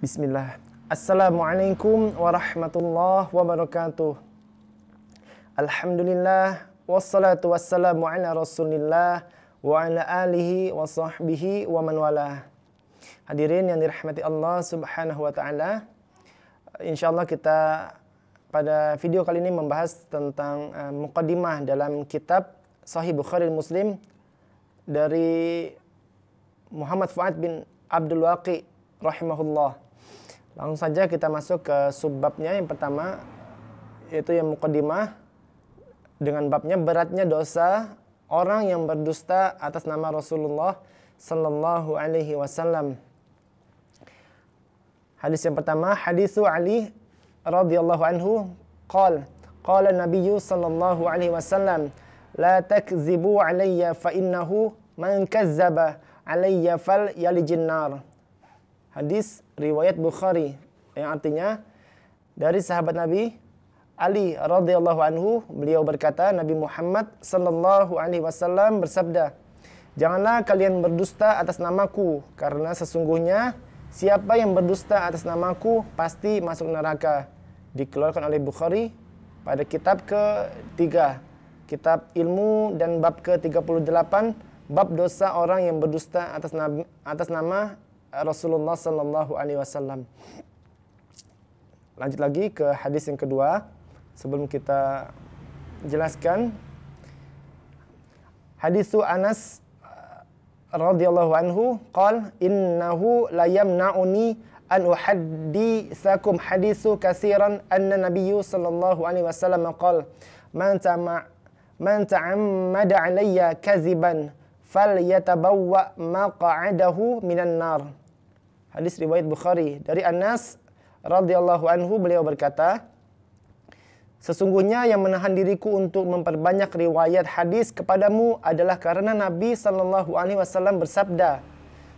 Bismillah. Assalamualaikum warahmatullahi wabarakatuh. Alhamdulillah wassalatu wassalamu ala Rasulillah wa ala alihi wa sahbihi wa man walah. Hadirin yang dirahmati Allah Subhanahu wa taala. Insyaallah kita pada video kali ini membahas tentang muqaddimah dalam kitab Sahih Bukhari Muslim dari Muhammad Fuad bin Abdul Waqi rahimahullah. Langsung saja kita masuk ke subbabnya yang pertama, yaitu yang muqaddimah dengan babnya beratnya dosa orang yang berdusta atas nama Rasulullah sallallahu alaihi wasallam. Hadis yang pertama, haditsu Ali radhiyallahu anhu qala Nabiyyu sallallahu alaihi wasallam la takzibu alayya fa innahu man kazzaba alayya fal yalijin nar. Hadis riwayat Bukhari yang artinya dari sahabat Nabi Ali radhiyallahu anhu, beliau berkata, Nabi Muhammad sallallahu alaihi wasallam bersabda, "Janganlah kalian berdusta atas namaku, karena sesungguhnya siapa yang berdusta atas namaku pasti masuk neraka." Dikeluarkan oleh Bukhari pada kitab ke-3, kitab ilmu, dan bab ke-38, bab dosa orang yang berdusta atas nama Rasulullah sallallahu alaihi wasallam. Lanjut lagi ke hadis yang kedua sebelum kita jelaskan. Haditsu Anas radhiyallahu anhu qala innahu la yamna'uni an uhadditsakum haditsu katsiran anna nabiyyu sallallahu alaihi wasallam qala man ta'ammada alayya kaziban falyatabawwa maq'adahu minan nar. Hadis riwayat Bukhari dari Anas radhiyallahu anhu, beliau berkata, sesungguhnya yang menahan diriku untuk memperbanyak riwayat hadis kepadamu adalah karena Nabi sallallahu alaihi wasallam bersabda,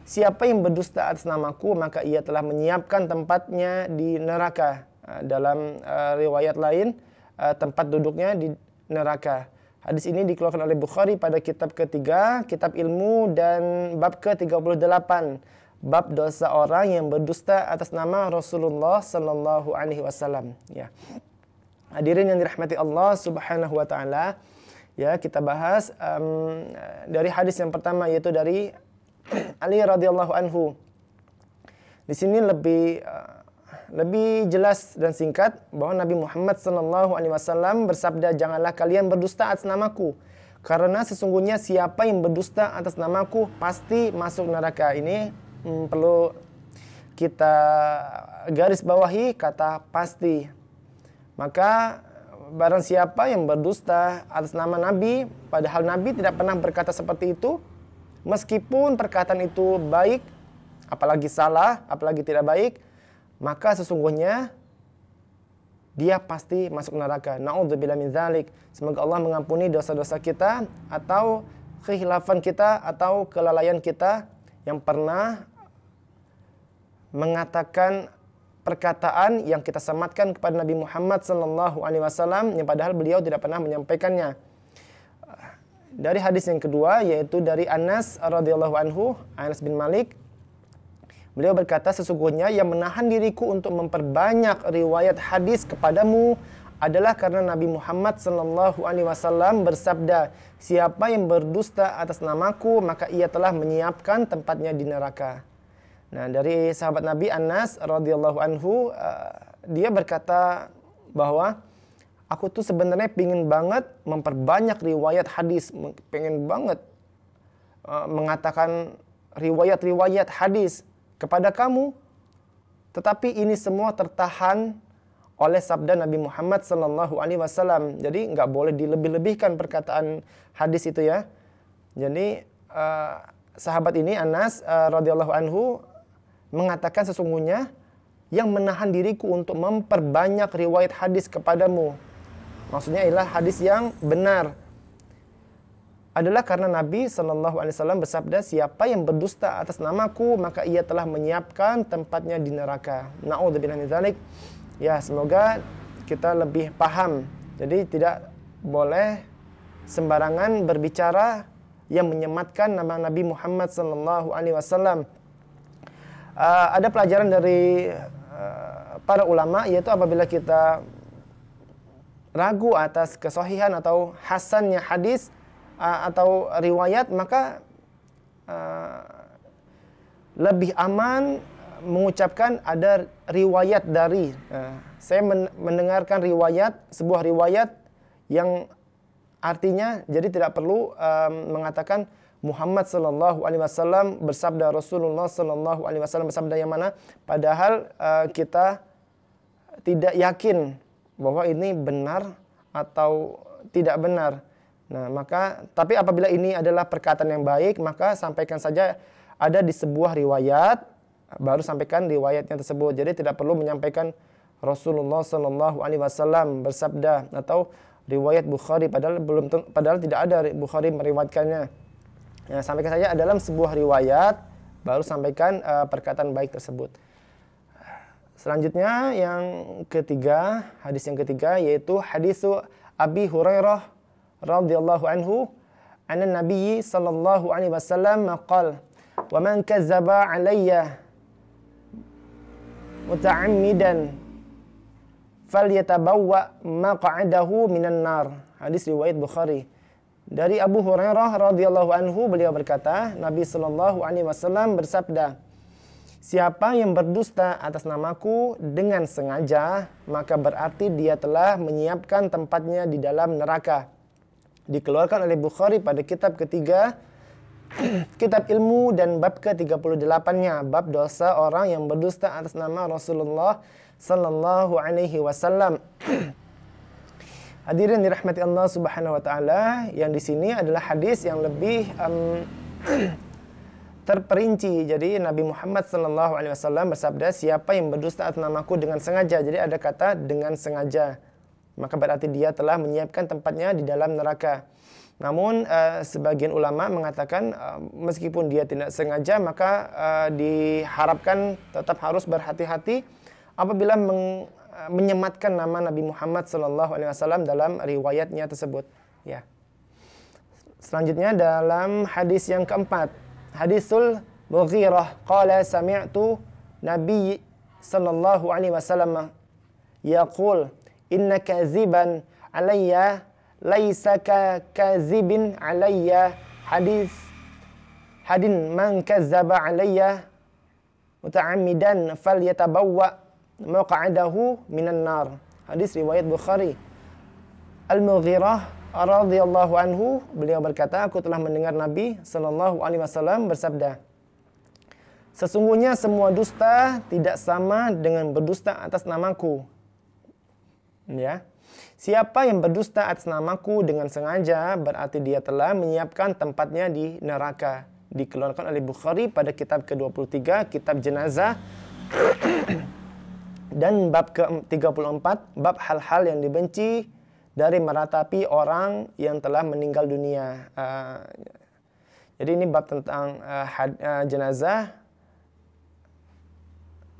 siapa yang berdusta atas namaku maka ia telah menyiapkan tempatnya di neraka. Dalam riwayat lain, tempat duduknya di neraka. Hadis ini dikeluarkan oleh Bukhari pada kitab ketiga, kitab ilmu, dan bab ke-38, bab dosa orang yang berdusta atas nama Rasulullah sallallahu alaihi wasallam. Ya. Hadirin yang dirahmati Allah Subhanahu wa taala, ya, kita bahas dari hadis yang pertama, yaitu dari Ali radhiyallahu anhu. Di sini lebih jelas dan singkat bahwa Nabi Muhammad sallallahu alaihi wasallam bersabda, janganlah kalian berdusta atas namaku, karena sesungguhnya siapa yang berdusta atas namaku pasti masuk neraka. Ini perlu kita garis bawahi kata pasti. Maka barang siapa yang berdusta atas nama Nabi, padahal Nabi tidak pernah berkata seperti itu, meskipun perkataan itu baik, apalagi salah, apalagi tidak baik, maka sesungguhnya dia pasti masuk neraka. Na'udzubillah min dzalik. Semoga Allah mengampuni dosa-dosa kita atau kekhilafan kita atau kelalaian kita yang pernah mengatakan perkataan yang kita sematkan kepada Nabi Muhammad sallallahu alaihi wasallam yang padahal beliau tidak pernah menyampaikannya. Dari hadis yang kedua, yaitu dari Anas radhiyallahu anhu, Anas bin Malik, beliau berkata, sesungguhnya yang menahan diriku untuk memperbanyak riwayat hadis kepadamu adalah karena Nabi Muhammad sallallahu alaihi wasallam bersabda, siapa yang berdusta atas namaku maka ia telah menyiapkan tempatnya di neraka. Nah, dari sahabat Nabi Anas radhiyallahu anhu, dia berkata bahwa aku tuh sebenarnya pengen banget memperbanyak riwayat hadis, pengen banget mengatakan riwayat-riwayat hadis kepada kamu, tetapi ini semua tertahan oleh sabda Nabi Muhammad sallallahu alaihi wasallam. Jadi nggak boleh dilebih-lebihkan perkataan hadis itu, ya. Jadi sahabat ini Anas radhiyallahu anhu mengatakan, sesungguhnya yang menahan diriku untuk memperbanyak riwayat hadis kepadamu, maksudnya ialah hadis yang benar, adalah karena Nabi sallallahu alaihi wasallam bersabda, siapa yang berdusta atas namaku maka ia telah menyiapkan tempatnya di neraka. Na'udzubillah min dzalik. Ya, semoga kita lebih paham. Jadi tidak boleh sembarangan berbicara yang menyematkan nama Nabi Muhammad sallallahu alaihi wasallam. ada pelajaran dari para ulama, yaitu apabila kita ragu atas kesahihan atau hasannya hadis atau riwayat, maka lebih aman mengucapkan ada riwayat dari. Saya mendengarkan sebuah riwayat yang artinya, jadi tidak perlu mengatakan Muhammad sallallahu alaihi wasallam bersabda, Rasulullah sallallahu alaihi wasallam bersabda yang mana, padahal kita tidak yakin bahwa ini benar atau tidak benar. Nah, tapi apabila ini adalah perkataan yang baik, maka sampaikan saja ada di sebuah riwayat, baru sampaikan riwayatnya tersebut. Jadi tidak perlu menyampaikan Rasulullah sallallahu alaihi wasallam bersabda atau riwayat Bukhari padahal tidak ada Bukhari meriwayatkannya. Ya, sampaikan saja dalam sebuah riwayat, baru sampaikan perkataan baik tersebut. Selanjutnya yang ketiga, hadis yang ketiga yaitu hadis Abi Hurairah radhiyallahu anhu, anna Nabi sallallahu alaihi wasallam qala, "Wa man kazzaba 'alayya muta'ammidan falyatabawwa maq'adahu minan nar." Hadis riwayat Bukhari. Dari Abu Hurairah radhiyallahu anhu, beliau berkata, Nabi sallallahu alaihi wasallam bersabda, "Siapa yang berdusta atas namaku dengan sengaja, maka berarti dia telah menyiapkan tempatnya di dalam neraka." Dikeluarkan oleh Bukhari pada kitab ketiga, kitab ilmu, dan bab ke-38-nya, bab dosa orang yang berdusta atas nama Rasulullah sallallahu alaihi wasallam. Hadirin dirahmati Allah Subhanahu wa taala, yang di sini adalah hadis yang lebih terperinci. Jadi Nabi Muhammad sallallahu alaihi wasallam bersabda, siapa yang berdusta atas namaku dengan sengaja. Jadi ada kata dengan sengaja, maka berarti dia telah menyiapkan tempatnya di dalam neraka. Namun sebagian ulama mengatakan meskipun dia tidak sengaja, maka diharapkan tetap harus berhati-hati apabila menyematkan nama Nabi Muhammad SAW dalam riwayatnya tersebut. Ya. Selanjutnya dalam hadis yang keempat, hadisul Mughirah qala sami'tu Nabi sallallahu alaihi wasallam yaqul, inna kaziban alayya laisa ka kazibin alayya hadin man kazzaba alayya muta'ammidan falyatabawwa maq'adahu minan nar. Hadis riwayat Bukhari. Al-Mughirah radhiyallahu anhu, beliau berkata, aku telah mendengar Nabi sallallahu alaihi wasallam bersabda, sesungguhnya semua dusta tidak sama dengan berdusta atas namaku. Ya. Siapa yang berdusta atas namaku dengan sengaja, berarti dia telah menyiapkan tempatnya di neraka. Dikeluarkan oleh Bukhari pada kitab ke-23, kitab jenazah, dan bab ke-34, bab hal-hal yang dibenci dari meratapi orang yang telah meninggal dunia. Jadi ini bab tentang jenazah,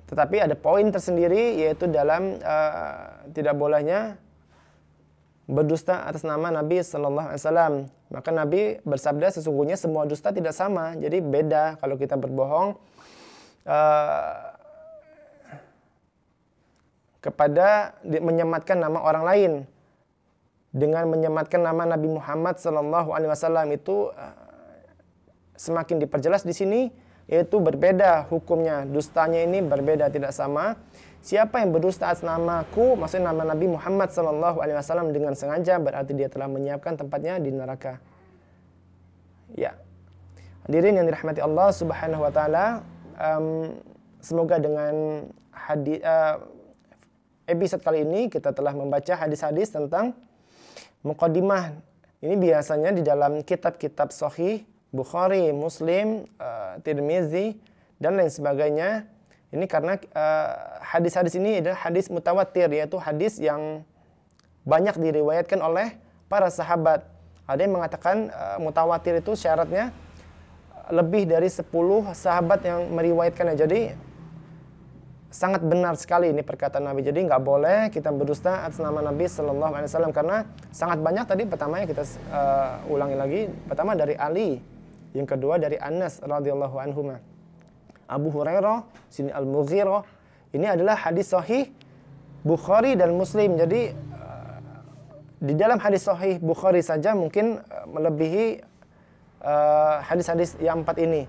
tetapi ada poin tersendiri, yaitu dalam tidak bolehnya berdusta atas nama Nabi Sallallahu Alaihi Wasallam. Maka Nabi bersabda, sesungguhnya semua dusta tidak sama. Jadi beda kalau kita berbohong kepada menyematkan nama orang lain dengan menyematkan nama Nabi Muhammad Sallallahu Alaihi Wasallam, itu semakin diperjelas di sini, yaitu berbeda hukumnya. Dustanya ini berbeda, tidak sama. Siapa yang berdusta atas namaku, maksudnya nama Nabi Muhammad Sallallahu Alaihi Wasallam dengan sengaja, berarti dia telah menyiapkan tempatnya di neraka. Ya, hadirin yang dirahmati Allah Subhanahu Wa Taala, semoga dengan episode kali ini kita telah membaca hadis-hadis tentang muqaddimah. Ini biasanya di dalam kitab-kitab Sahih Bukhari, Muslim, Tirmizi, dan lain sebagainya. Ini karena hadis-hadis ini adalah hadis mutawatir, yaitu hadis yang banyak diriwayatkan oleh para sahabat. Ada yang mengatakan mutawatir itu syaratnya lebih dari 10 sahabat yang meriwayatkannya. Jadi sangat benar sekali ini perkataan Nabi. Jadi nggak boleh kita berdusta atas nama Nabi Sallallahu Alaihi Wasallam, karena sangat banyak. Tadi pertamanya kita ulangi lagi. Pertama dari Ali, yang kedua dari Anas radhiyallahu anhu. Abu Hurairah, sini Al-Mughirah. Ini adalah hadis sahih Bukhari dan Muslim. Jadi di dalam hadis sahih Bukhari saja mungkin melebihi hadis-hadis yang 4 ini.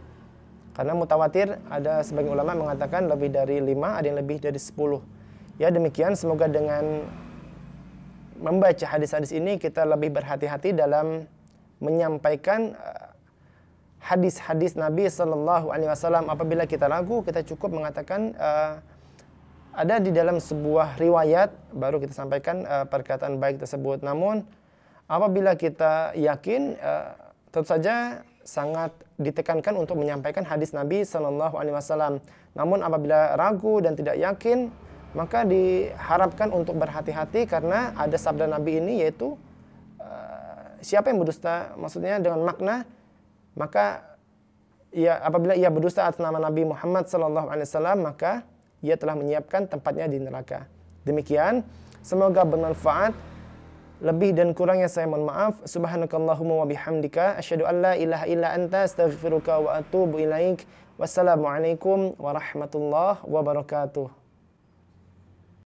Karena mutawatir ada sebagian ulama mengatakan lebih dari 5, ada yang lebih dari 10. Ya demikian, semoga dengan membaca hadis-hadis ini kita lebih berhati-hati dalam menyampaikan hadis-hadis Nabi Sallallahu Alaihi Wasallam. Apabila kita ragu, kita cukup mengatakan ada di dalam sebuah riwayat, baru kita sampaikan perkataan baik tersebut. Namun apabila kita yakin, tentu saja sangat ditekankan untuk menyampaikan hadis Nabi Sallallahu Alaihi Wasallam. Namun apabila ragu dan tidak yakin, maka diharapkan untuk berhati-hati karena ada sabda Nabi ini, yaitu siapa yang berdusta, maksudnya dengan makna, maka apabila ia berdusta atas nama Nabi Muhammad Sallallahu Alaihi Wasallam, maka ia telah menyiapkan tempatnya di neraka. Demikian, semoga bermanfaat. Lebih dan kurangnya saya mohon maaf. Subhanakallahumma wa bihamdika asyhadu an la ilaha illa anta astaghfiruka wa atubu ilaik. Wassalamualaikum warahmatullahi wabarakatuh.